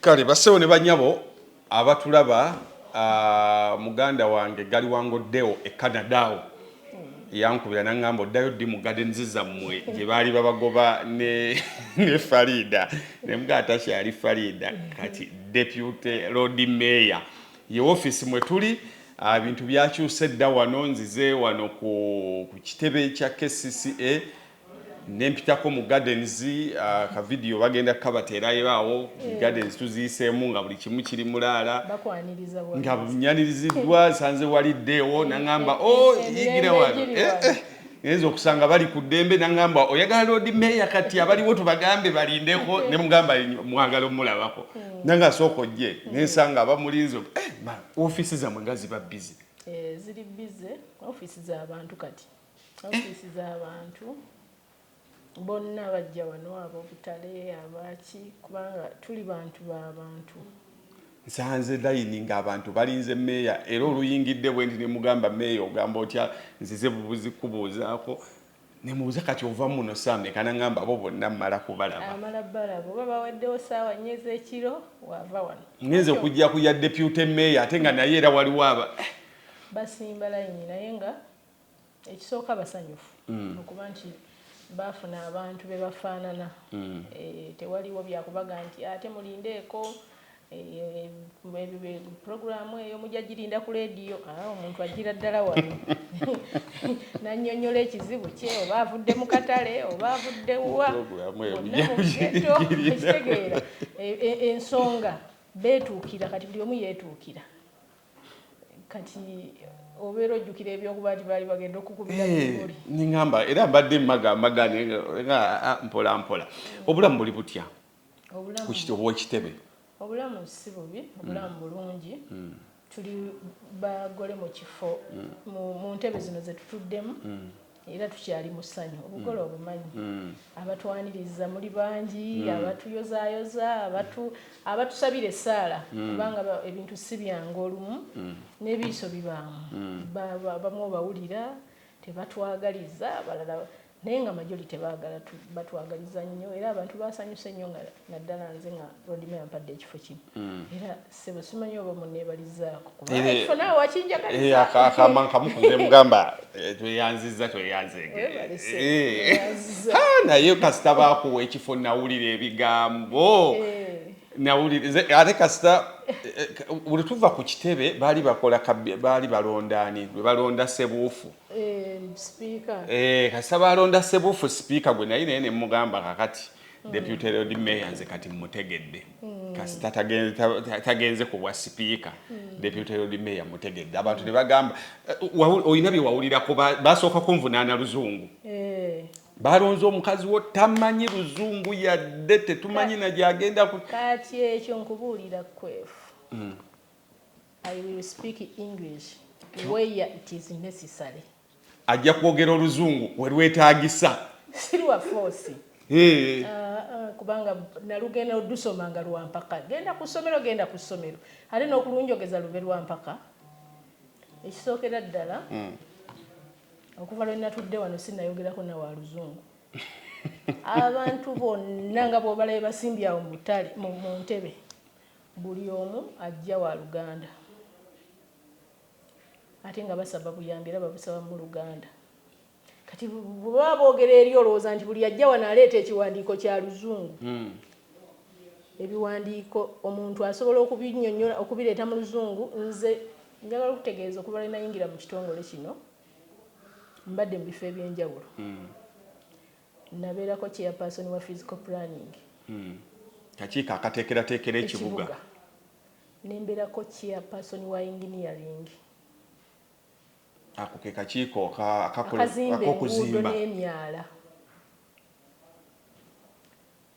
kale basewo ne banyabo abatulaba muganda wange gali wangoddeo e Canada yankubira nangamba oddayo ddi mu gardens zammwe gye baali babagoba ne Farida ne mugata kyali Farida kati deputy road mayor ye office mwe tuli bintu byakyuse dda wano nzize wano ku kitebe kya KCCA nempitako mu gardens ka video bagenda kabaterayo awo gardens tuziseemu nga buli kimu kiri mulala bakwaniriza nga bunyaniriziddwa sanze waliddeewo nangamba yigire wano ngenza okusanga bali ku ddembe nangamba oyagala road mayor kati abaliwo tubagambe balindeko ne mugamba mwagala omulabako nanga soko ojje nensanga abamulinzo office zamwe nga ziba busy ziri busy office z'abantu kati office z'abantu bonna bajja wano ab'obutale abaki kubanga tuli bantu b'abantu nsanze layini ng'abantu balinze meeya era oluyingidde bwe ndi ne mugamba meeya ogamba otya nzize bubuzi kubuuzaako ne mubuuza kati ova muno same kana ngamba abo bonna mmala kubalaba amala balaba oba bawaddewo ssaawa nnya ez'ekiro wava wano ngenze okujja ku ya deputy meeya ate nga naye era waliwo aba basimba layini naye nga ekisooka basanyufu okuba nti bafuna abantu be bafaanana tewaliwo byakubaga nti ate mulindeeko programu eyo mujja girinda ku leediyo omuntu agira ddala wano nannyonnyola ekizibu kye oba avudde mu katale oba avudde wa ekitegeera ensonga beetuukira kati buli omu yeetuukira kati obeera ojjukira ebyokuba nti baali bagenda okukubira ebimuli niŋŋamba era mbadde mmagamaga nga mpola mpola obulamu buli butya ku kitebe obulamu si bubi obulamu bulungi tuli bagole mu kifo mu ntebe zino ze tutuddemu era tukyali mu ssanyu obugole obumanyi abatwaniriza muli bangi abatuyozaayoza abatusabira essaala kubanga ebintu si byangu olumu n'ebiiso bibaamu bamu obawulira tebatwagaliza balala naye nga majoli tebaagala batwagaliza nnyo era abantu basanyuse nnyo nga naddala nze nga rodime yampadde ekifo kino era sebo simanyi oba munneebalizaako kubanga ekifo naawe wakinjagaliza kamukuze mugamba tweyanziza naye kasita baakuwa ekifo nawulira ebigambo ate kasita buli tuva ku kitebe baali balondani bwe balonda Sebuufu kasita balonda Sebuufu sipiika gwe naye ne mugamba kakati deputy road mayor nze kati mutegedde kasita tagenze ku bwa sipiika deputy road mayor mutegedde abantu ne bagamba oyina bye wawulirako basooka kunvunaana luzungu balonze omukazi wo tamanyi luzungu yadde tetumanyi na gyagenda kati ekyo nkubuulira kwefu I will speak English where it is necessary ajja kwogera oluzungu we lwetaagisa sirwa force kubanga nalugenda odusoma nga lwampaka genda ku ssomero ate n'okulunjogeza lube lwampaka ekisookera ddala okuva lwe natudde wano sinnayogerako nawa luzungu abantu bonna nga bw'obalabe basimbye awo mu ntebe buli omu ajja wa Luganda ate nga basaba buyambi era babusaba mu Luganda kati bwe boogera eri olowooza nti buli ajja wano aleeta ekiwandiiko kya luzungu ebiwandiiko omuntu asobola okubinnyonnyola okubireeta mu luzungu nze njagala okutegeeza okuba lwe nayingira mu kitongole kino mbadde mu bifo ebyenjawulo nabeerako chairperson wa physical planning kakiiko akateekerateekera ekibuga nembeerako chairperson wa engineering ako ke kakiiko akazimba enguudo n'emyala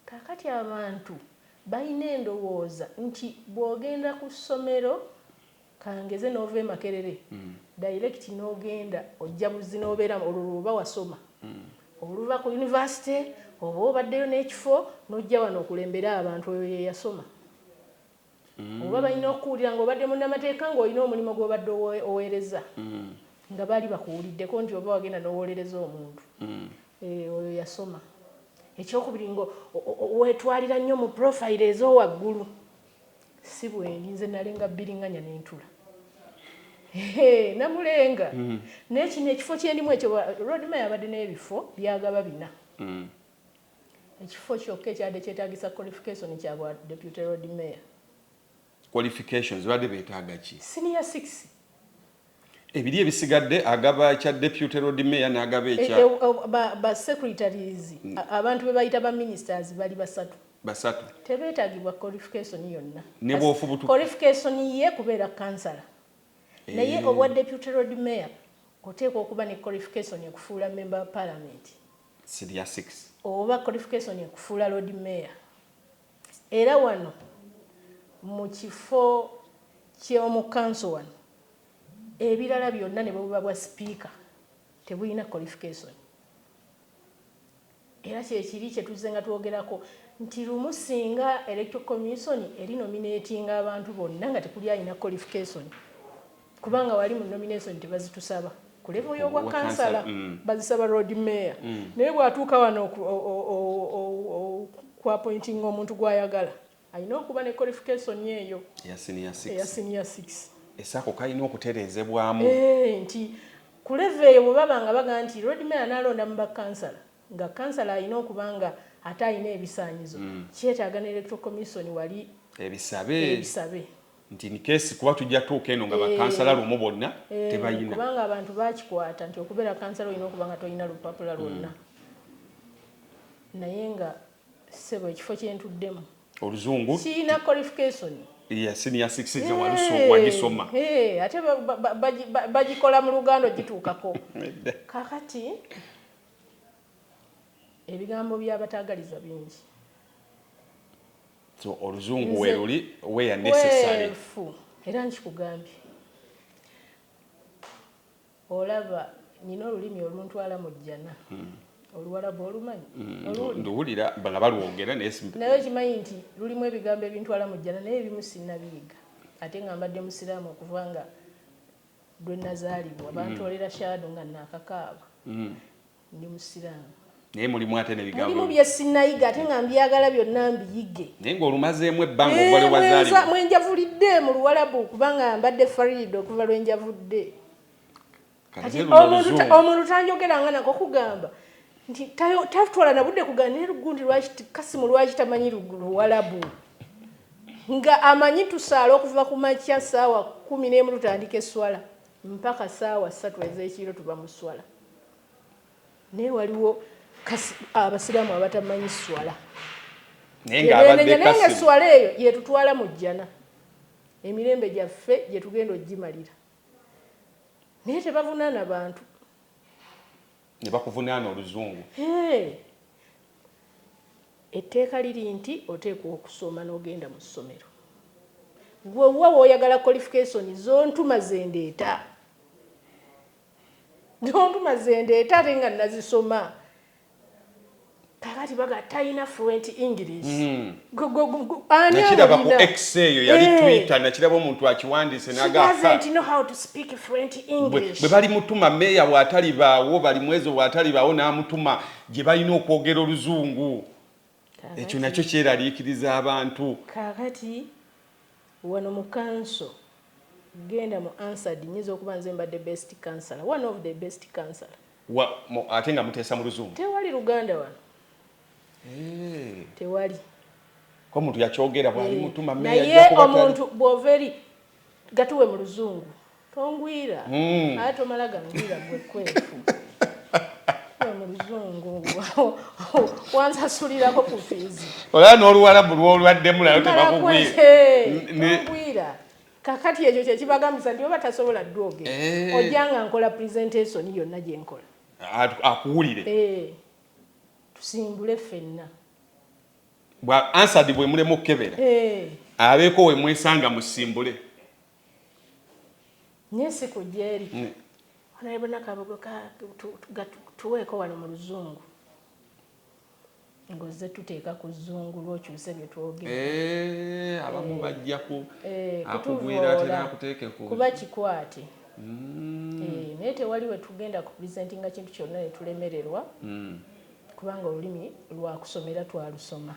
kakati abantu balina endowooza nti bw'ogenda ku ssomero kangeze n'ova e Makerere direct n'ogenda ojja buzi n'obeera olwo oba wasoma oluva ku university oba obaddeyo n'ekifo n'ojja wano okulembera abantu oyo ye yasoma oba balina okuwulira ng'obadde munnamateeka ng'olina omulimu gw'obadde oweereza nga baali bakuwuliddeko nti oba wagenda n'owolereza omuntu oyo yasoma ekyokubiri ngo wetwalira nnyo mu profile ez'owaggulu si bwendi nze nalenga bbiriŋŋanya n'entula namulenga naye kino ekifo kyendimu ekyo road mayor abadde n'ebifo byagaba 4 ekifo kyokka ekyadde kyetaagisa qualification kyabwa deputy road mayor qualifications badde beetaaga ki senior 6 ebiri ebisigadde agaba ekya deputy road mayor n'agaba ekya ba secretaries abantu be bayita ba ministers bali basatu tebeetagibwa qualification yonna ne bw'ofubutuka qualification ye kubeera kansala naye obwa deputy road mayor oteekwa okuba ne qualification ekufuula member of parliament senior 6 oba qualification ekufuula road mayor era wano mu kifo ky'omu council wano ebirala byonna ne buba bwa speaker tebulina qualification era kyekiri kyetuze nga twogerako nti lumu singa electoral commission eri nominatinga abantu bonna nga tekuli alina qualification kubanga wali mu nomination tebazitusaba ku level y'obwa kansala bazisaba road mayor naye bw'atuuka wano ku appointing omuntu gw'ayagala alina okuba ne qualification eyo ya senior 6 esako kalina okutereezebwamu nti ku level eyo bwe baba nga baga nti road mayor n'alonda mu bakansala nga kansala alina okuba nga ate alina ebisaanyizo kyetaaga ne electoral commission wali ebisabe nti nikesi kuba tujja tuuka eno nga bakansala lumu bonna tebayina kubanga abantu bakikwata nti okubeera kansala olina okuba nga tolina lupapula lwonna naye nga sebo ekifo kyentuddemu oluzungu kiina qualification ya senior 6 nga wagisoma ate bagikola mu luganda gituukako kakati ebigambo by'abatagaliza bingi so oluzungu weruli where necessary era nkikugambye olaba nina olulimi oluntwala mu jjana oluwalabu olumanyi nduwulira bala balwogera naye okimanyi nti lulimu ebigambo ebintwala mu jjana naye ebimu sinnabiyiga ate nga mbadde musiraamu okuva nga lwe nazaalibwa bantolera shaado nga nakakaaba ndi musiraamu naye mulimu ate n'ebigambo mulimu bye sinnayiga ate nga mbyagala byonna mbiyige naye ng'olumazeemu ebbanga okuva lwe wazaalibwa mwenjavulidde mu luwalabu kubanga mbadde farid okuva lwe njavudde omuntu tanjogeranga nako kugamba nti tatwala na budde kugamba naye lugundi lwaki kasimu lwaki tamanyi luwalabu nga amanyi tusaala okuva ku makya ssaawa 11 tutandika esswala mpaka ssaawa 3 ez'ekiro tuba mu sswala naye waliwo abasiraamu abatamanyi swala naye nga swala eyo yetutwala mu jjana emirembe gyaffe gye tugenda ogimalira naye tebavunaana bantu ne bakuvunaana oluzungu etteeka liri nti oteekwa okusoma n'ogenda mu ssomero gwewa w'oyagala qualification zontuma zendeeta ate nga nazisoma kakati baga talina fluent English nakiraba ku X eyo yali Twitter nakiraba omuntu akiwandiise bwe bali mutuma meya bw'atalibaawo bali mwezo bw'atalibaawo n'amutuma gye balina okwogera oluzungu ekyo nakyo kyeraliikiriza abantu kakati wano mu kanso genda mu answered nyiza okuba nze mbadde best counselor one of the best counselor ate nga muteesa mu luzungu tewali luganda wano tewali ko omuntu yakyogera bwali mutuma naye omuntu bw'overi gatuwe mu luzungu tongwira ate tomala gangwira gwe kwefu mu luzungu wansasulirako ku fiizi olaba n'oluwalabu lwolwaddemu nayo tebakugwira kakati ekyo kyekibagambisa nti oba tasobola ddwogera ojjanga nkola presentation yonna gye nkola akuwulire tusimbule ffenna bwa ansadi bwe mulemu okukebera abeeko we mwesanga musimbule naye si kujja eri onalibonakabogo tuweeko wano mu luzungu ng'ozze tuteeka ku zzungu lw'okyuse bye twogera abamu bajja akugwira ate n'akuteeke ku kuba kikwate naye tewali we tugenda ku presentinga kintu kyonna ne tulemererwa kubanga olulimi lwakusomera twalusoma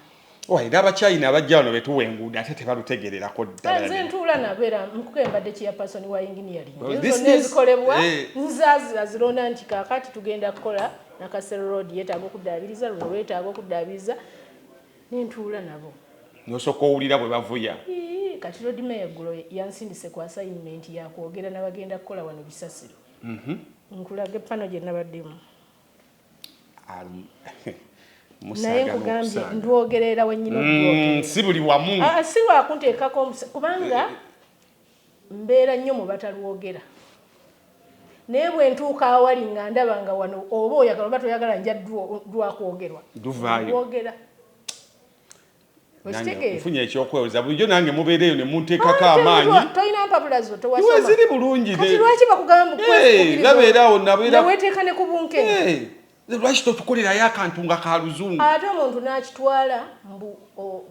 Era abachina abajja wano betuwa enguudo ate tebalutegererako ddala. Nze ntuula nabeera nkukembadde chairperson wa engineering. Ezo nezikolebwa nzazi azirona nti kaakati tugenda kukola Nakasero Road yeetaaga okuddaabiriza, luno lwetaaga okuddaabiriza, nentuula nabo. Nosooka owulira bwe bavuya. Kati Road Mayor eggulo yansindise ku assignment ya kwogera n'abagenda kukola wano Bisasiro. Nkulaga epano gye nabaddemu. Naye nkugambye ndwogerera wennyina okwogerera. Si buli wamu. Si lwakunteekako kubanga mbeera nnyo mu batalwogera. Naye bwe ntuuka awali nga ndaba nga wano oba oyagala oba toyagala nja lwakwogerwa. Lwogera. Nfunye ekyokwewuza bulijjo nange mubeereyo ne munteekako amaanyi. Tolina mpapula zo tewasoma. Iwe ziri bulungi. Kati lwaki bakugamba nabeerawo nabeera. Neweeteeka ne ku bunkene. Lwaki totukolerayo akantu nga ka luzungu? Ate omuntu n'akitwala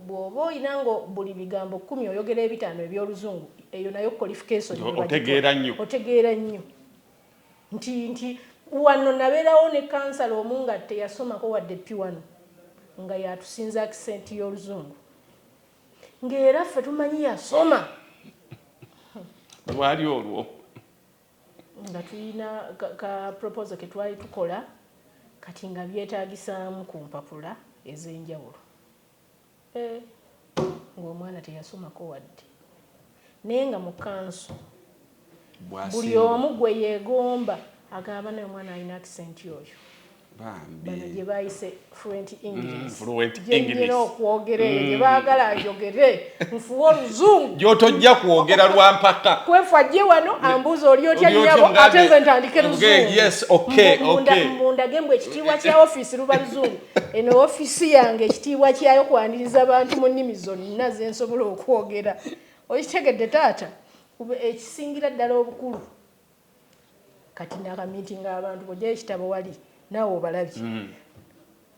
bw'oba olina ngo buli bigambo 10 oyogera 5 eby'oluzungu eyo nayo qualification otegeera nnyo. Otegeera nnyo. Nti wano nabeerawo ne kansala omu nga teyasomako wadde P1 nga yatusinza accent y'oluzungu. Ng'era ffe tumanyi yasoma. Lwali olwo. Nga tulina ka proposal ke twali tukola kati nga byetaagisaamu ku mpapula ez'enjawulo. Ng'omwana teyasomako wadde. Naye nga mu kanso buli omu gwe yeegomba agamba naye omwana alina accent yoyo. Bano gye bayise fluent English. Gyenyina okwogera eyo gye baagala ayogere nfuwa oluzungu. Gyotojja kwogera lwa mpaka. Kwefu ajje wano ambuuza oli otya nnyabo ate nze ntandike luzungu. Yes, okay. Mundage mbwe ekitiibwa kya office luba luzungu. Eno office yange ekitiibwa kyayo kwaniriza abantu mu nnimi zonna ze nsobola okwogera. Okitegedde taata? Ekisingira ddala obukulu. Kati naka meeting abantu bojja ekitabo wali. Naawe obalabye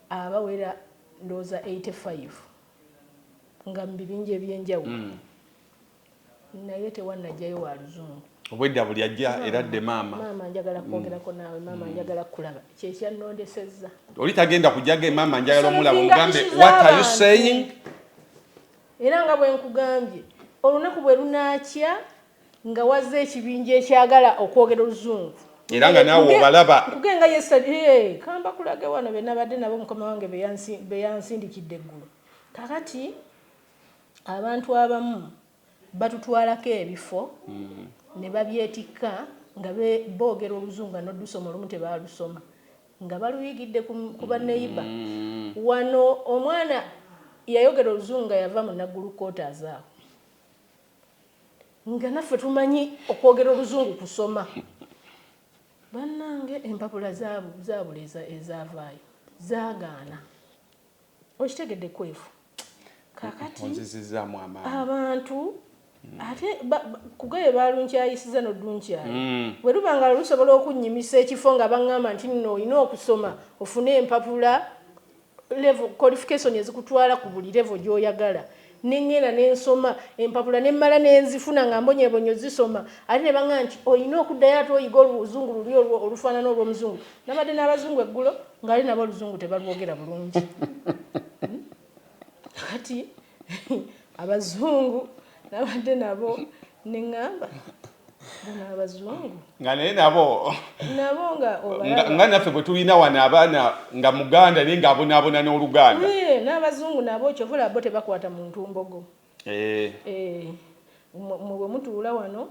abawera ndooza 85 nga mu bibinja ebyenjawulo naye tewannajjayo wa luzungu. Obwedda buli ajja eradde maama. Maama njagala kwogerako naawe, maama njagala kulaba. Kyekyannondesezza. Oli tagenda kujjaga maama njagala omulaba ogambe what are you saying? Era nga bwe nkugambye olunaku bwe lunaakya nga wazze ekibinja ekyagala okwogera oluzungu. Era nga naawe obalaba. Kugenga yesterday kamba kulage wano be nabadde nabo mukama wange be yansindikidde eggulo. Kakati abantu abamu batutwalako ebifo ne babyetikka nga boogera oluzungu n'oddusoma olumu tebaalusoma nga baluyigidde ku banneyiba. Wano omwana yayogera oluzungu nga yava mu Naggulu quarters awo. Nga naffe tumanyi okwogera oluzungu kusoma. Bannange empapula zaabula ezaavaayo zaagaana. Okitegedde kwefu. Kakati abantu ate kugaye baalunkyayisiza n'oddunkyali. Bwe luba nga lusobola okunnyimisa ekifo nga baŋŋamba nti nno olina okusoma ofune empapula level qualification ezikutwala ku buli level gy'oyagala. Nengera nensoma empapula nemmala nenzifuna nga mbonyebonyo zisoma ate ne banga nti olina okuddayo ate oyiga oluzungu luli olufaanana olw'omuzungu. Nabadde n'abazungu eggulo ng'ali nabo oluzungu tebalwogera bulungi. Kati abazungu nabadde nabo neŋŋamba bano abazungu nga naye nabo nga nga naffe bwe tulina wano abaana nga Muganda naye ng'abonaabona n'Oluganda. N'abazungu nabo kyovula bo tebakwata mu ntumbogo. Bwe mutuula wano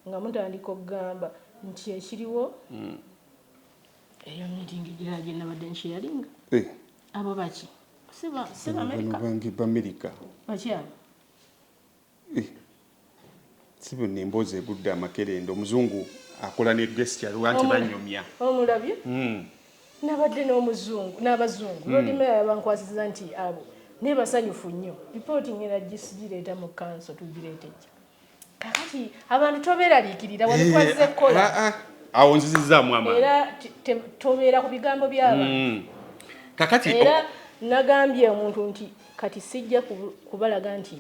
nga mutandika okugamba nti ekiriwo eyo miitingi gye nabadde nkyeyalinga. Abo baki? Si Amerika. Baki abo? Sibu nimboze budde amakerendo omuzungu akola ne gesture lwanti banyomya. Omulabye? Nabadde n'omuzungu n'abazungu. Road Mayor bankwasiza nti abo ne basanyufu nnyo. Reporting ngenda gireeta mu kanso tugireete kya. Kakati abantu tobeeraliikirira wano twazze kola. Awo nzizizzaamu amaanyi. Era tobeera ku bigambo by'abantu. Kakati era nagambye omuntu nti kati sijja kubalaga nti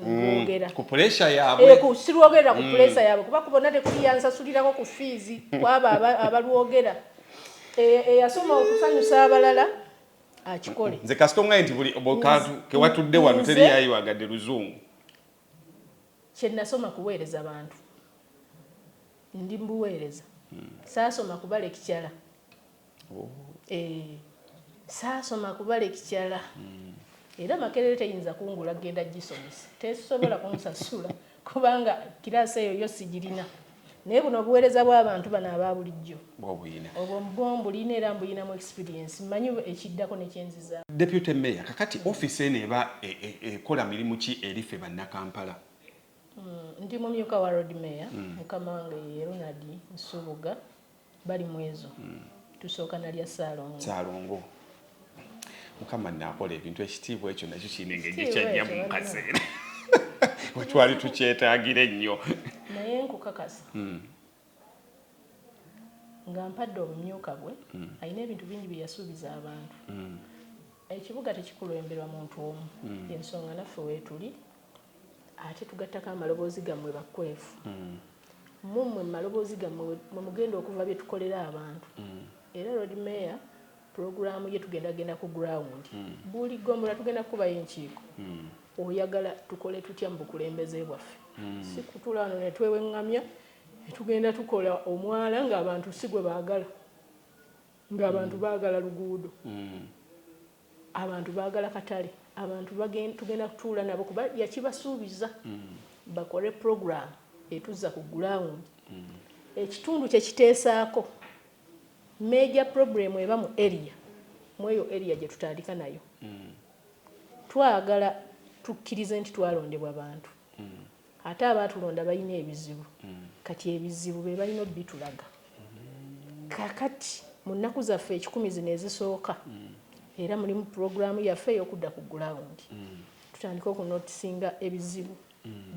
ngogera ku pressure yaabwe sirwogera ku pressure yaabwe kuba kubona tekuli yansasulirako ku fees kwaba abalwogera eyasoma okusanyusa abalala akikole. Nze kastonga nti buli obokantu kewatudde wano teri yayiwagadde luzungu. Kye nasoma kuweereza bantu. Ndi mbuweereza. Saasoma kubala ekikyala. Saasoma kubala ekikyala. Era Makerere teyinza kungula genda gisomesa. Tesobola kunsasula kubanga kiraasa eyo yo sigirina. Naye buno obuweereza bw'abantu bano aba bulijjo. Obwo mbulina era mbulinamu experience. Mmanyi ekiddako n'ekyenziza. Deputy Mayor, kakati office eno eba ekola mirimu ki eri ffe bannakampala? Ndi mumyuka wa Road Mayor, mukama wange ye Ronald Nsubuga, bali mu ezo. Tusooka nalya Ssaalongo. Mukama naakola ebintu ekitiibwa ekyo nakyo kirina engeri kyajjamu mu kaseera. Wetwali tukyetaagire ennyo. Naye nkukakasa. Nga mpadde obumyuka gwe, alina ebintu bingi bye yasuubiza abantu. Ekibuga tekikulembera muntu omu. Y'ensonga naffe weetuli. Ate tugattako amaloboozi gammwe bakwefu. Mummwe maloboozi gammwe mwe mugenda okuva bye tukolera abantu. Era Road Mayor programu ye tugenda ku ground. Buli gombola tugenda kubayo enkiiko. Oyagala tukole tutya mu bukulembeze bwaffe. Si kutula wano ne tweweŋŋamya tugenda tukola omwala ng'abantu si gwe baagala. Ng'abantu baagala luguudo. Abantu baagala katale. Abantu tugenda kutuula nabo kuba yakibasuubiza. Bakole program etuzza ku ground. Ekitundu kye kiteesaako. Major problem eba mu area. Mweyo area gye tutandika nayo. Twagala tukkirize nti twalondebwa abantu. Ate abaatulonda balina ebizibu. Kati ebizibu be balina bitulaga. Kakati mu nnaku zaffe 10 zino ezisooka. Era mulimu programu yaffe ey'okudda ku ground. Tutandika okunotisinga ebizibu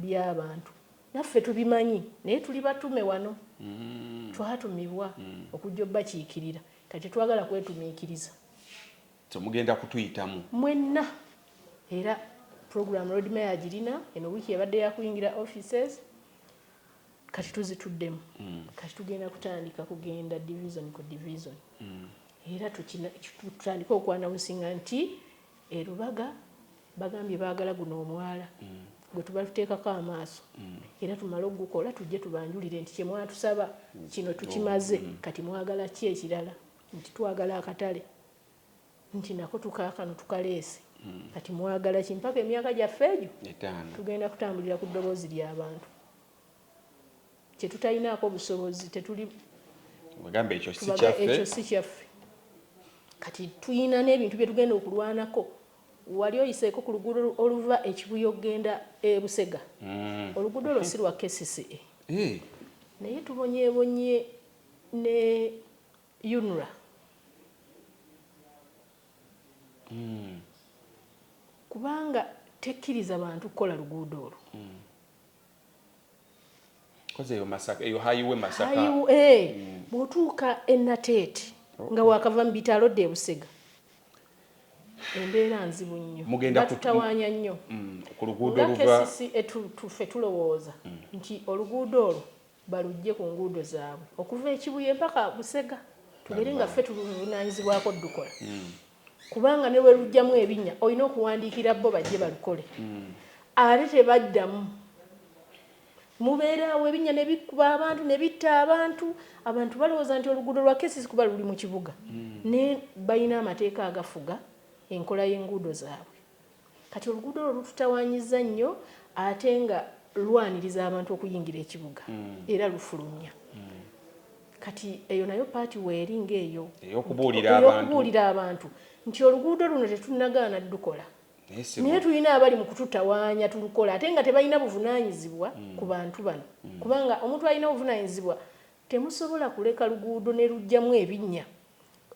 by'abantu. Naffe tubimanyi naye tuli batume wano. Twatumibwa okujja obbakiikirira. Kati twagala kwetumiikiriza. Mugenda kutuyitamu. Mwenna. Era program Road Mayor agirina eno wiiki ebadde yakuyingira offices. Kati tuzituddemu. Kati tugenda kutandika kugenda division ku division. Era tutandika okwanawunsinga nti Rubaga bagambye baagala guno omwala. Gwe tuba tuteekako amaaso. Era tumale ogukola tujje tubanjulire nti kye mwatusaba kino tukimaze. Kati mwagala ki ekirala? Nti twagala akatale. Nti nako tukaakano tukaleese. Kati mwagala ki? Mpaka emyaka gyaffe egyo tugenda kutambulira ku ddoboozi ly'abantu. Kye tutalinaako obusobozi tetuli. Bagamba ekyo si kyaffe. Ekyo si kyaffe. Kati tuyina n'ebintu bye tugenda okulwanako. Wali oyiseeko ku luguudo oluva ekibuye okugenda Busega. Oluguudo olwo si lwa KCCA. Naye tubonyeebonye ne UNRA. Kubanga tekkiriza bantu kukola luguudo olwo. Koze eyo Masaka, eyo highway Masaka. Bw'otuuka e Nateete nga waakava mu bitalo dde Busega. Embeera nzibu nnyo. Mugenda kutawaanya nnyo. Ku luguudo oluva tuffe tulowooza nti oluguudo olwo balujje ku nguudo zaabwe. Okuva ekibuye mpaka Busega. Tugere nga ffe tuluvunaanyizibwako dukola. Kubanga ne we lujjamu ebinnya olina okuwandiikira bo bajje balukole. Ate tebaddamu. Mubeera awo ebinnya ne bikuba abantu ne bitta abantu. Abantu balowooza nti oluguudo lwa KCCA kuba luli mu kibuga. Ne balina amateeka agafuga enkola y'enguudo zaabwe. Kati oluguudo olwo lututawaanyiza nnyo ate nga lwaniriza abantu okuyingira ekibuga. Era lufulumya. Kati eyo nayo paati weeri ng'eyo. Ey'okubuulira abantu. Nti oluguudo luno tetunnagaana dukola. Naye tulina abali mu kututawaanya tulukola ate nga tebalina buvunaanyizibwa ku bantu bano. Kubanga omuntu alina obuvunaanyizibwa temusobola kuleka luguudo ne lujjamu ebinnya.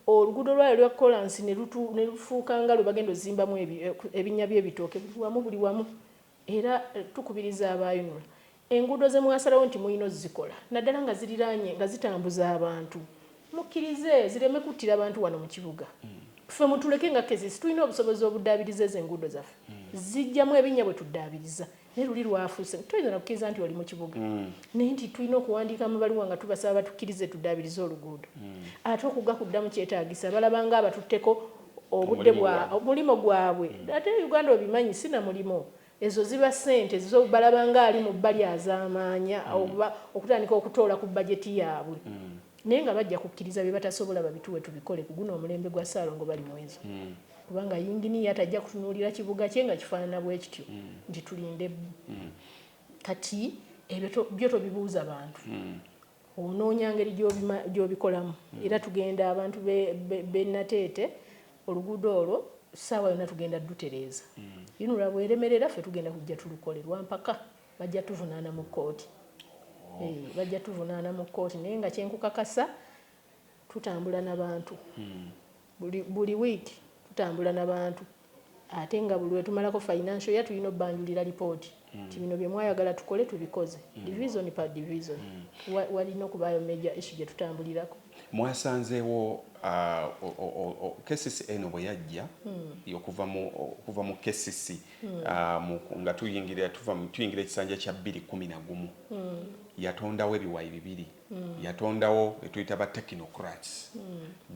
Oluguudo lwayo lwa kolansi ne lufuuka nga lwe bagenda ozimbamu ebinnya by'ebitooke buli wamu. Era tukubiriza abayunula. Enguudo ze mwasalawo nti mulina ozikola. Naddala nga ziriraanye nga zitambuza abantu. Mukkirize zireme kuttira abantu wano mu kibuga. Ffe mutuleke nga KCCA tulina obusobozi obuddaabiriza ezo enguudo zaffe. Zijjamu ebinnya bwe tuddaabiriza. Naye luli lwafuuse tuyinza n'okukkiriza nti oli mu kibuga. Naye nti tulina okuwandiika mu baluwa nga tubasaba batukkirize tuddaabirize oluguudo. Ate okugakuddamu kyetaagisa balabanga abatutteko obudde bwa omulimo gwabwe ate Uganda obimanyi sina mulimo ezo ziba ssente zo balabanga ali mu bbali azamaanya okutandika okutoola ku bajeti yaabwe naye nga bajja kukkiriza bye batasobola babituwe tubikole ku guno omulembe gwa Ssaalongo bali mu ezo kubanga yinginiya tajja kutunuulira kibuga kye nga kifaanana bwe kityo nti tulinde kati ebyo byo tobibuuza bantu onoonya ngeri gy'obikolamu era tugenda abantu Nateete oluguudo olwo ssaawa yonna tugenda dutereeza yinula bweremerera ffe tugenda kujja tulukolerwa mpaka bajja tuvunaana mu kkooti bajja tuvunaana mu kkooti naye nga kyenkukakasa tutambula n'abantu buli wiiki tutambula n'abantu ate nga buli wetumalako financial ya tulina obbanjulira lipooti ti bino bye mwayagala tukole tubikoze division per division walina okubaayo major issue gye tutambulirako. Mwasanzeewo KCC eno bwe yajja okuva mu KCC nga tuyingira ekisanja kya 2011 yatondawo ebiwayi bibiri yatondawo etuyita ba technocrats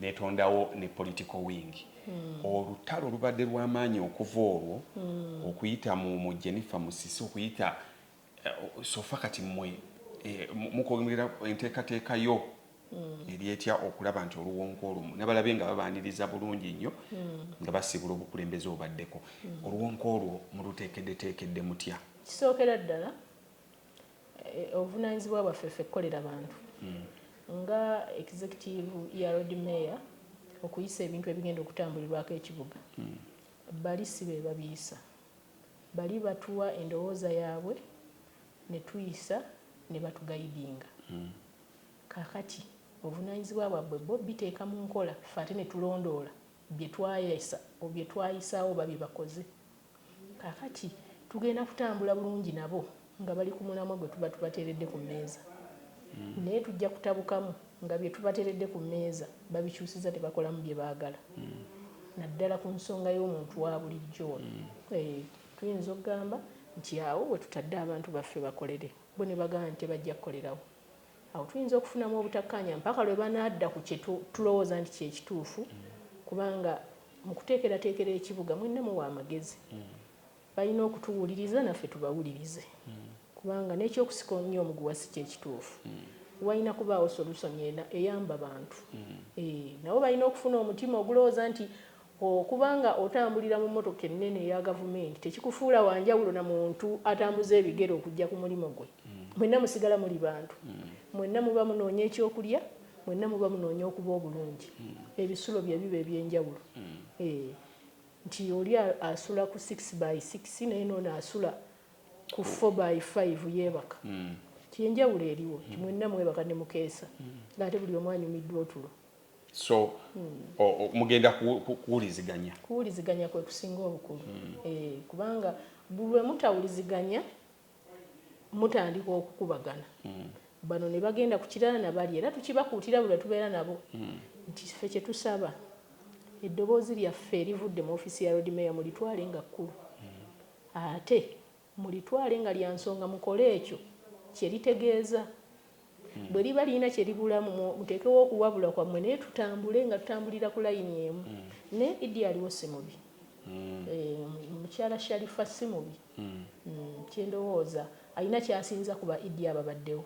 netondawo ne political wing olutalo olubadde lw'amaanyi okuva olwo okuyita mu Jennifer Musisi okuyita sofa kati mmwe mukwongera enteekateekayo eryetya okulaba nti oluwonko olumu nabalabe nga babaniriza bulungi nnyo nga basibula obukulembeze obaddeko oluwonko olwo muluteekeddeteekedde mutya? Kisookera ddala obuvunaanyizibwa bwaffe ffe kukolera bantu nga executive ya road mayor okuyisa ebintu ebigenda okutambulirwako ekibuga bali si be babiyisa bali batuwa endowooza yaabwe ne tuyisa ne batugayidinga kakati obuvunaanyizibwa bwabwe bo biteeka mu nkola ffe ate ne tulondoola bye twayisaawo babye bakoze kakati tugenda kutambula bulungi nabo nga bali ku mulamwa gwe tuba tubateeredde ku mmeeza naye tujja kutabukamu nga bye tubateeredde ku mmeeza babikyusiza tebakolamu bye baagala naddala ku nsonga y'omuntu wa bulijjo ono tuyinza okugamba nti awo we tutadde abantu baffe bakolere bo ne bagamba nti tebajja kukolerawo awo tuyinza okufunamu obutakkaanya mpaka lwe banaadda ku kye tulowooza nti kyekituufu kubanga mu kuteekerateekera ekibuga mwenna muwa amagezi balina okutuwuliriza naffe tubawulirize kubanga n'ekyokusika nnyo omuguwa si kyekituufu walina kubaawo solusoni eyamba bantu nabo balina okufuna omutima ogulowooza nti okubanga otambulira mu mmotoka ennene eya gavumenti tekikufuula wanjawulo na muntu atambuza ebigere okujja ku mulimo gwe mwenna musigala muli bantu mwenna muba munoonya ekyokulya mwenna muba munoonya okuba obulungi ebisulo bye biba ebyenjawulo nti oli asula ku 6x6 naye noono asula ku 4x5 yeebaka kyenjawulo eriwo mwenna mwebaka ne mukeesa ate buli omu anyumiddwa otulo so mugenda kuwuliziganya kwe kusinga obukulu kubanga buli mutawuliziganya mutandika okukubagana bano ne bagenda ku kirala nabali era tukibakuutira buli tubeera nabo nti ffe kye tusaba eddoboozi lyaffe erivudde mu ofiisi ya road mayor mulitwale nga kkulu ate mulitwale nga lya nsonga mukole ekyo kye litegeeza bwe liba lirina kye libulamu muteekewo okuwabula kwammwe naye tutambule nga tutambulira ku layini emu ne Idi aliwo si mubi mukyala Sharifa si mubi kyendowooza alina kyasinza kuba Idi ababaddewo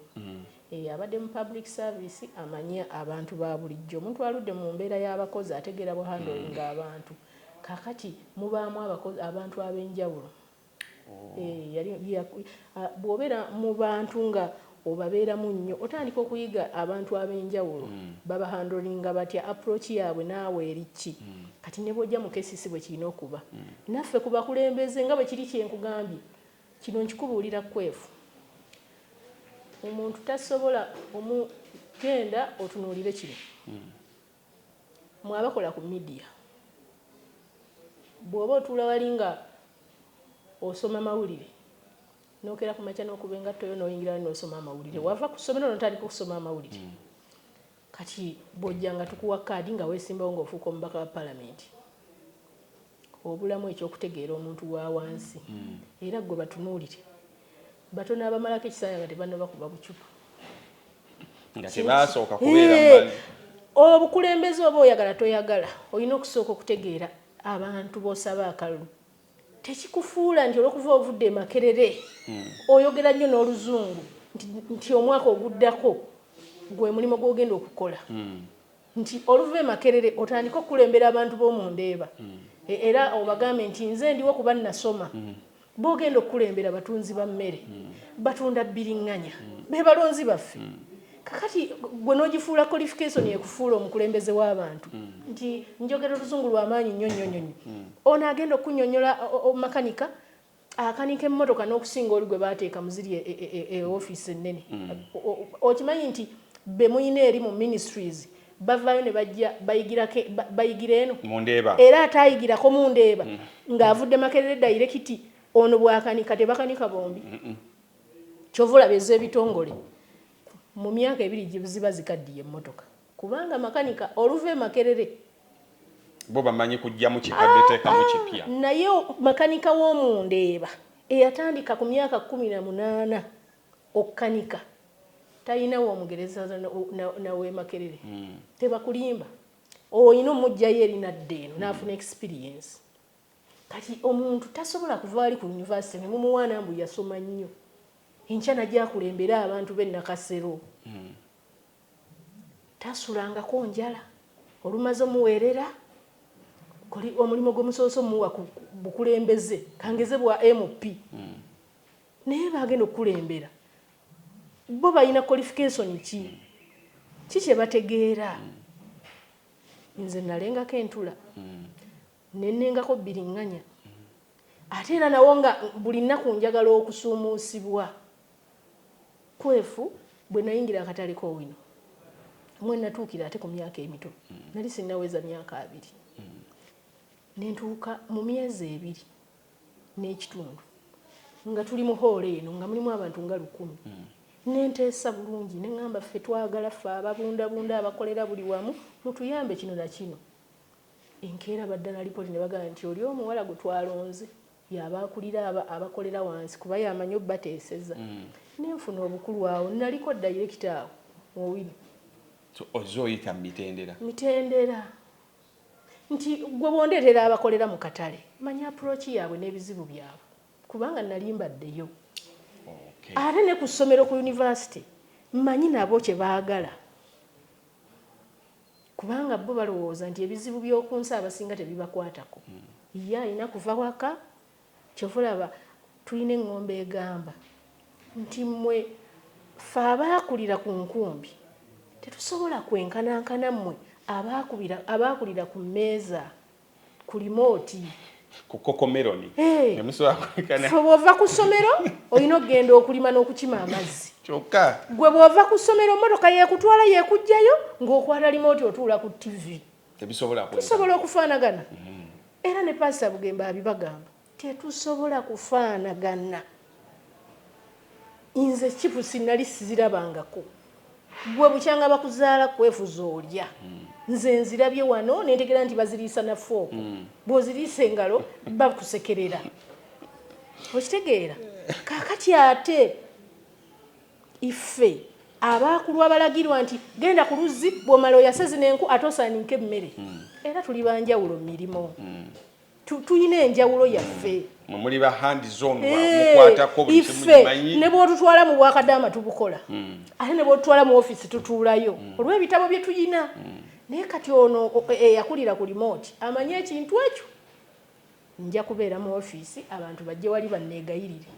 abadde mu public service amanya abantu ba bulijjo omuntu aludde mu mbeera y'abakozi ategeera buhandlinga abantu kakati mubaamu abantu ab'enjawulo bw'obeera mu bantu nga obabeeramu nnyo otandika okuyiga abantu ab'enjawulo babahandlinga batya approach yaabwe naawe eriki kati ne bw'ojja mu KCC bwe kirina okuba naffe ku bakulembeze nga bwe kiri kyenkugambye kino nkikubuulira kwefu omuntu tasobola omugenda otunuulire kino mwabakola ku media bw'oba otuula wali nga osoma mawulire nokera ku makya n'okuba engattoyo n'oyingira n'osoma amawulire wava ku ssomero n'otandika okusoma amawulire kati bw'ojja nga tukuwa kaadi nga weesimbawo ng'ofuuka omubaka wa palamenti obulamu ekyokutegeera omuntu wa wansi era gwe batunuulire batono abamalako ekisanja nga tebannaba kuba bucupa nga tebasooka kubeera mbali obukulembeze oba oyagala toyagala olina okusooka okutegeera abantu b'osaba akalulu tekikufuula nti olw'okuva ovudde Makerere oyogera nnyo n'oluzungu nti omwaka oguddako gwe mulimo gw'ogenda okukola nti oluva e Makerere otandika okukulembera abantu b'omu Ndeeba era obagambe nti nze ndiwo kuba nasoma b'ogenda okukulembera batunzi ba mmere batunda bbiriŋŋanya be balonzi baffe kakati gwe n'ogifuula qualification ekufuula omukulembeze w'abantu nti njogera oluzungu lw'amaanyi nnyo nnyo nnyo ono agenda okunnyonnyola makanika akanika emmotoka n'okusinga oli gwe baateeka mu ziri ofiisi ennene okimanyi nti be muyina eri mu ministries bavaayo ne bajja bayigira eno era ate ayigirako mu Ndeeba ng'avudde Makerere dayirekiti ono bw'akanika tebakanika bombi kyova olaba ez'ebitongole mu myaka 2 ziba zikaddiye emmotoka kubanga makanika oluva e Makerere bo bamanyi kujjamu kikadde teekamu kipya naye makanika w'omu Ndeeba eyatandika ku myaka 18 okukanika talinawo omugereza nawe Makerere tebakulimba oyina omujjayo eri nadde eno n'afuna experience kati omuntu tasobola kuva ali ku university ne mumuwaana mbu yasoma nnyo enkya najja akulembera abantu b'e Nakasero tasulangako njala olumaze omuweerera omulimu gw'omusooso muwa ku bukulembeze kangeze bwa MP naye bagenda okukulembera bo balina qualification ki kye bategeera nze nalengako entula nenengako bbiriŋŋanya ate era nawo nga buli nnaku njagala okusuumuusibwa kwefu bwe nayingira akatale k'owino mwe natuukira ate ku myaka emito nali sinnaweza myaka 2 nentuuka mu myezi 2 n'ekitundu nga tuli mu hoolo eno nga mulimu abantu nga 100 nenteesa bulungi neŋŋamba ffe twagala ffe ababundabunda abakolera buli wamu mutuyambe kino na kino enkeera baddala lipooti ne bagamba nti oli omuwala gwe twalonze y'abaakulira abakolera wansi kuba yamanyi obbateeseza nenfuna obukulu awo naliko dayirekita awo Owino ozoyita mitendera nti gwe bondeetera abakolera mu katale manya approach yaabwe n'ebizibu byabwe kubanga nali mbaddeyo ate ne ku ssomero ku university mmanyi nabo kye baagala kubanga bo balowooza nti ebizibu by'okunsi abasinga tebibakwatako ye alina kuva waka kyovulaba tulina eŋŋombe egamba nti mmwe ffe abaakulira ku nkumbi tetusobola kwenkanankana mmwe abaakulira ku mmeeza ku limooti ku kokomeroni ffe bw'ova ku ssomero olina okugenda okulima n'okukima amazzi kyokka gwe bw'ova ku ssomero emmotoka yeekutwala yeekugjayo ng'okwata limooti otuula ku TV tusobola okufaanagana era ne Pastor Bugembe abibagamba tetusobola kufaanagana nze chipusi nali sizirabangako gwe bukyanga bakuzaala kwefuza olya nze nzirabye wano nentegera nti baziriisa na fooko bw'oziriisa engalo bakusekerera okitegeera kaakati ate ife abaakulu abalagirwa nti genda ku luzzi bw'omala oyasezi n'enku ate osaaninka emmere era tuli banjawulo mu mirimu tuyina enjawulo yaffe muli ba hand zone mukwatako buli kimumanyi ne bw'otutwala mu bwakadaama tubukola ate ne bw'otutwala mu ofiisi tutuulayo olw'ebitabo bye tuyina naye kati ono eyakulira ku limooti amanye ekintu ekyo nja kubeera mu ofiisi abantu bajje wali banneegayirire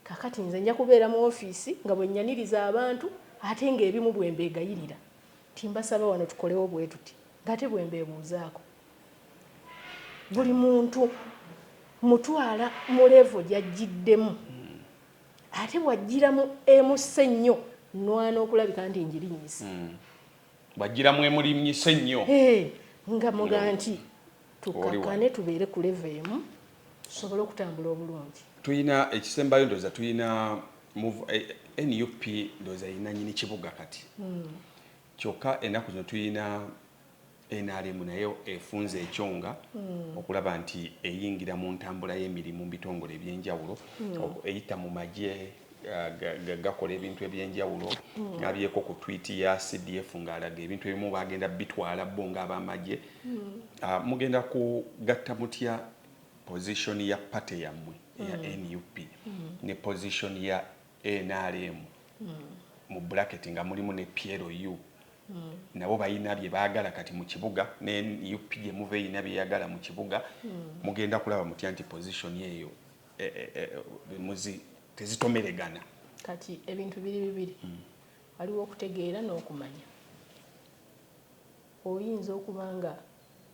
kakati nze nja kubeera mu ofiisi nga bwe nnyaniriza abantu ate ng'ebimu bwe mbeegayirira timbasaba wano tukolewo bwe tuti ng'ate bwe mbeebuuzaako buli muntu mutwala mu levo gy'ajjiddemu ate bw'ajjiramu emuse nnyo nwana okulabika nti njirinyisa bw'ajjiramu emulimnyise nnyo nga muga nti tukakane tubeere ku levo emu tusobole okutambula obulungi tuyina ekisembayo ndoza tuyina NUP ndoza yina nyini kibuga kati kyokka ennaku zino tuyina NRM nayo efunze ekyonga okulaba nti eyingira mu ntambula y'emirimu mu bitongole ebyenjawulo eyita mu magye gakola ebintu ebyenjawulo abyeko ku tweet ya CDF ng'alaga ebintu ebimu bagenda bitwala bo ng'abamagye mugenda kugatta mutya position ya party yammwe ya NUP ne position ya NRM mu bracket nga mulimu ne PLU nabo bayina bye baagala kati mu kibuga ne NUP gye muve yina bye yagala mu kibuga mugenda kulaba mutya nti position yeyo muzi tezitomeregana kati ebintu bibiri waliwo okutegeera n'okumanya oyinza okubanga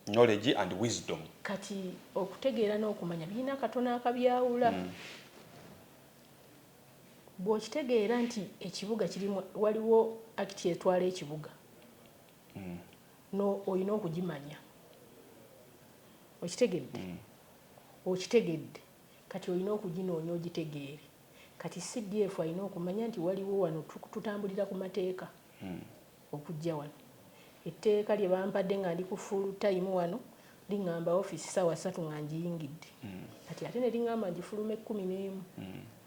knowledge and wisdom kati okutegeera n'okumanya birina akatono akabyawula bw'okitegeera nti ekibuga kirimu waliwo akiti etwala ekibuga no oyina okugimanya okitegedde kati oyina okuginoonya ogitegeere kati CDF alina okumanya nti waliwo wano tutambulira ku mateeka okujja wano etteeka lye bampadde nga ndi ku full time wano liŋŋamba office ssaawa 3 nga ngiyingidde kati ate ne liŋŋamba ngifulume 11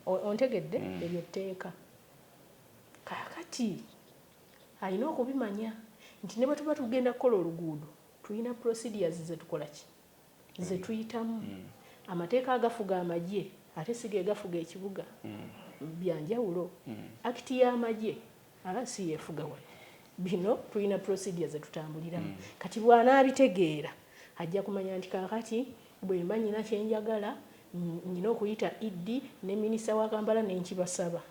ontegedde eryo tteeka kaakati alina okubimanya nti ne bwe tuba tugenda kukola oluguudo tulina procedures zetukola ki zetuyitamu amateeka agafuga amagye ate sige gafuga ekibuga byanjawulo akiti y'amagye si yefuga wano bino tulina procedures zetutambuliramu kati bw'anaabitegeera ajja kumanya nti kaakati bwe mba nyina kyenjagala nina okuyita iddi ne minisita wa Kampala nenkibasaba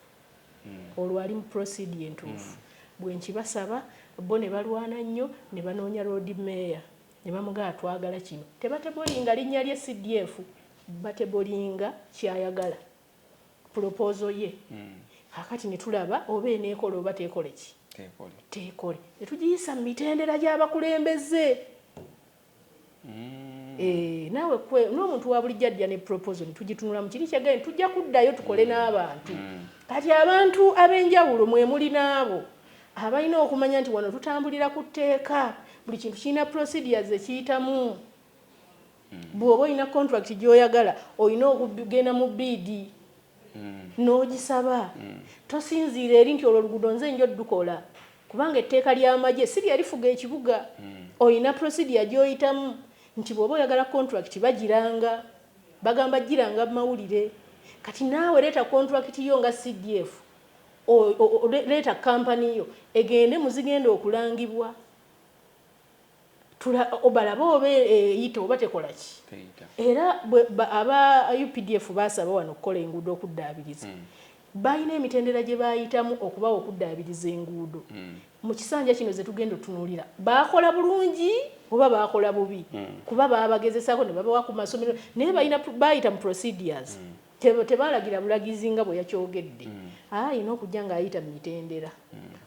olwo ali mu procedure entuufu bwe nkibasaba bo ne balwana nnyo ne banoonya road mayor ne bamugala twagala kino tebatebolinga linnya lye CDF batebolinga kyayagala proposal ye kakati ne tulaba oba eneekola oba teekole ki teekole netugiyisa mu mitendera gy'abakulembeze naawe n'omuntu wa bulijjo ajja ne proposal netugitunula mu kiri kyagaye tujja kuddayo tukole n'abantu kati abantu ab'enjawulo mwe muli naabo abalina okumanya nti wano tutambulira ku tteeka buli kintu kirina procedures ekiyitamu bw'oba olina contract gy'oyagala olina okugenda mu bidi n'ogisaba tosinziira eri nti olwo oluguudo nze njo dukola kubanga etteeka ly'amagye si lye lifuga ekibuga olina procedure gy'oyitamu nti bw'oba oyagala contract bagiranga bagamba giranga mawulire kati naawe leeta contract yo nga CDF leeta company yo egende muzigenda okulangibwa obalaba oba eyita oba tekola ki era aba UPDF basaba wano okukola enguudo okuddaabiriza balina emitendera gye bayitamu okubawa okuddaabiriza enguudo mu kisanja kino ze tugenda otunuulira bakola bulungi oba bakola bubi kuba babagezesako ne babawa ku masomero naye bayita mu procedures tebalagira bulagizi nga bwe yakyogedde ayina okujja ng'ayita mu mitendera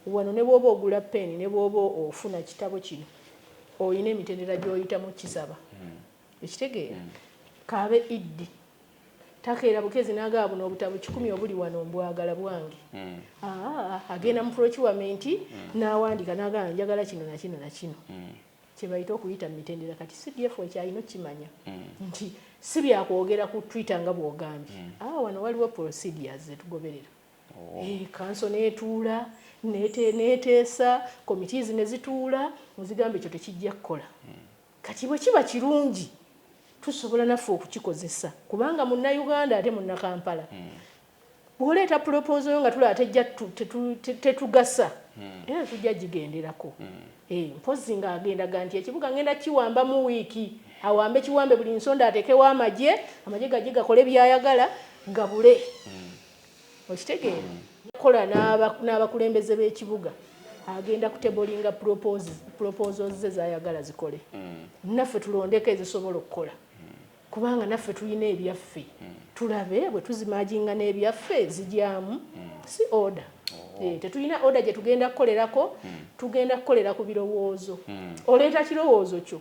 wano ne bw'oba ogula peni ne bw'oba ofuna kitabo kino oyina emitendera gy'oyitamu kisaba ekitegeera kaabe iddi takeera bukezi n'agaba buno obutabo 10 obuli wano mbwagala bwange agenda mu procurement n'awandiika n'agamba njagala kino na kino na kino kye bayita okuyita mu mitendera kati CDF ekyalina okimanya nti si byakwogera ku Twitter nga bw'ogambye wano waliwo procedures zetugoberera kanso neetuula neeteesa committees ne zituula muzigambe ekyo tekijja kukola kati bwe kiba kirungi tusobola naffe okukikozesa kubanga munnayuganda ate munnakampala bw'oleeta proposal yo nga tulaba tetugasa era tujja gigenderako mpozi ng'agendaga nti ekibuga ngenda kiwamba mu wiiki awambe kiwambe buli nsonda ateekewo amagye gajye gakole byayagala gabule okitegeera kola n'abakulembeze b'ekibuga agenda kutebolinga proposals ze zayagala zikole naffe tulondeko ezisobola okukola kubanga naffe tulina ebyaffe tulabe bwe tuzimajinga n'ebyaffe zijyamu si order tetulina order gye tugenda kukolerako tugenda kukolera ku birowoozo oleeta kirowoozo kyo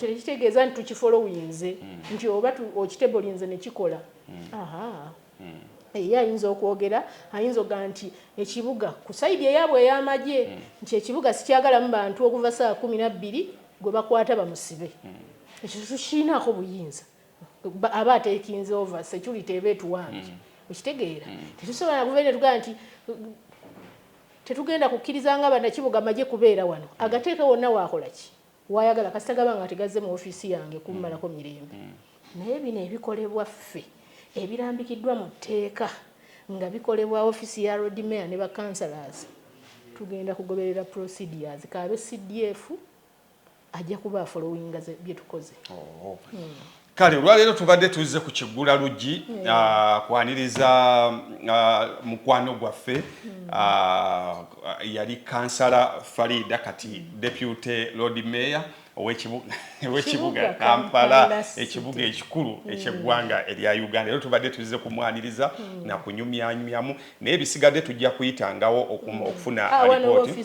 tekitegeeza nti tukifolowinze nti oba okitebolinze ne kikola ye ayinza okwogera ayinza oga nti ekibuga ku saidi eyabwe ey'amagye nti ekibuga sikyagalamu bantu okuva saa 12 gwe bakwata bamusibe ekyo tukiinaako buyinza aba atekinze over security eba etuwambye okitegeera tetusobola kubeera tugaa nti tetugenda kukkiriza nga bannakibuga amagye kubeera wano agateeka wonna waakola ki wayagala kasita gaba nga tegazze mu ofiisi yange kummalako mirembe naye bino ebikolebwa ffe ebirambikiddwa mu tteeka nga bikolebwa ofiisi ya road mayor ne bakansalasi tugenda kugoberera procedures kaabe CDF ajja kuba followinga bye tukoze. Kale olwaleero tubadde tuzze ku Kiggula Luggi kwaniriza mukwano gwaffe yali kansala Farida kati deputy road mayor ow'ekibuga Kampala ekibuga ekikulu eky'eggwanga erya Uganda. Leero tubadde tuzze kumwaniriza na kunyumyanyumyamu naye bisigadde tujja kuyitangawo okufuna alipooti.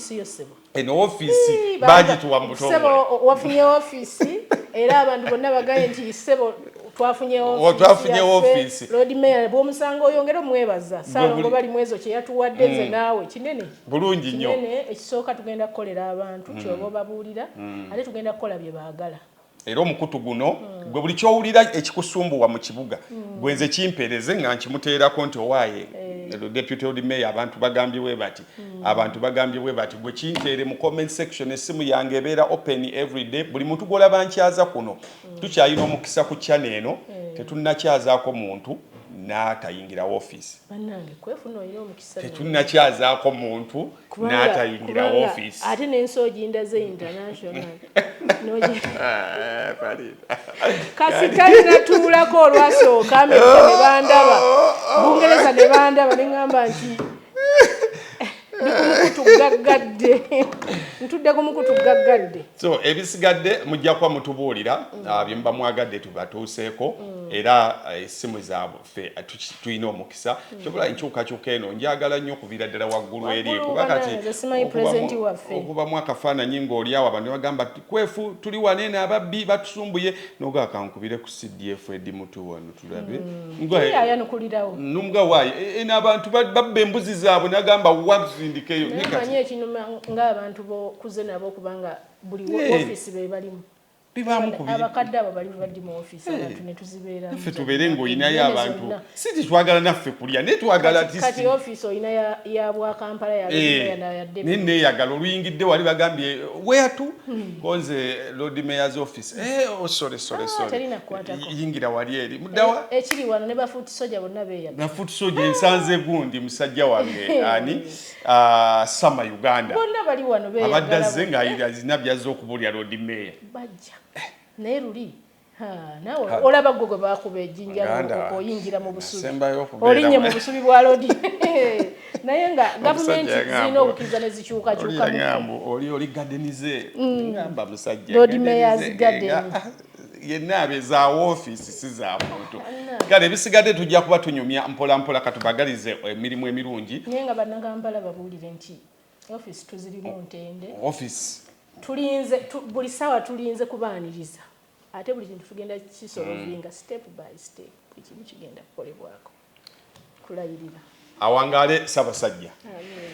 Eno ofiisi bagituwa mu butongole. Sebo wafunye ofiisi era abantu bonna bagaye nti sebo twafunye ofiisi. Road mayor bw'omusanga oyongera omwebaza Saalongo bali mwezo kye yatuwadde nze naawe kinene. Bulungi nnyo. Kinene ekisooka tugenda kukolera abantu kyoba obabuulira ate tugenda kukola bye baagala. Era omukutu guno gwe buli kyowulira ekikusumbuwa mu kibuga gwenze kimpeereze nga nkimuteerako nti owaaye deputy road mayor abantu bagambye bwe bati gwe kinteere mu comment section essimu yange ebeera open every day buli muntu gw'olaba nkyaza kuno tukyalina omukisa ku channel eno tetunnakyazaako muntu n'atayingira ofiisi. Bannange kwefuna olina omukisa. Tetunnakyazaako muntu n'atayingira ofiisi. Ate n'ensoogi ndaze international. Kasi kali natuulako olwasooka Amerika ne bandaba Bungereza ne bandaba ne ngamba nti ntudde ku mukutu gaggadde. So ebisigadde mujja kuba mutubuulira bye muba mwagadde tubatuuseeko era essimu zaabwe ffe tulina omukisa kyobula enkyukakyuka eno njagala nnyo okuviira ddala waggulu eri kuba kati okubamu akafaananyi ng'oliawo abantu bagamba kwefu tuli waneene ababbi batusumbuye noga kankubire ku CDF edimutu wano tulabe numuga waayo eno abantu babba embuzi zaabwe nagamba wazindikeyo namanyi ekinuma ng'abantu bokuze nabo kubanga buli ofiisi be balimu abakadde abo bali baddi mu ofiisi abantu ne tuzibeera ffe tubeere ng'olinayo abantu si twagala naffe kulya naye twagala kati ofiisi olina ya Bwakampala yadde neeyagala oluyingidde wali bagambye where to konze road mayor's office sorry yingira wali eri muddawa ekiri wano ne bafuuti soja bonna beeyagala bafuuti soja ensanze gundi musajja wange ani Sama Uganda bonna bali wano beeyagala abadde azze ng'azina byazze okubuulya road mayor bajja naye luli nawe olaba gwe bakuba ejjinja oyingira mu busubi olinye mu busubi bwa lodi naye nga gavumenti zirina okukkiriza ne zikyukakyuka oli gadenize ngamba musajja Lord Mayor's garden yenna abeza ofiisi si za muntu kale ebisigadde tujja kuba tunyumya mpola mpola katubagalize emirimu emirungi naye nga bannakampala babuulire nti ofiisi tuzirimu ntende ofiisi tulinze buli sawa tulinze kubaaniriza ate buli kintu tugenda kisolovinga step by step ekimu kigenda kukolebwako kulayirira awangaale Ssaabasajja. Amen.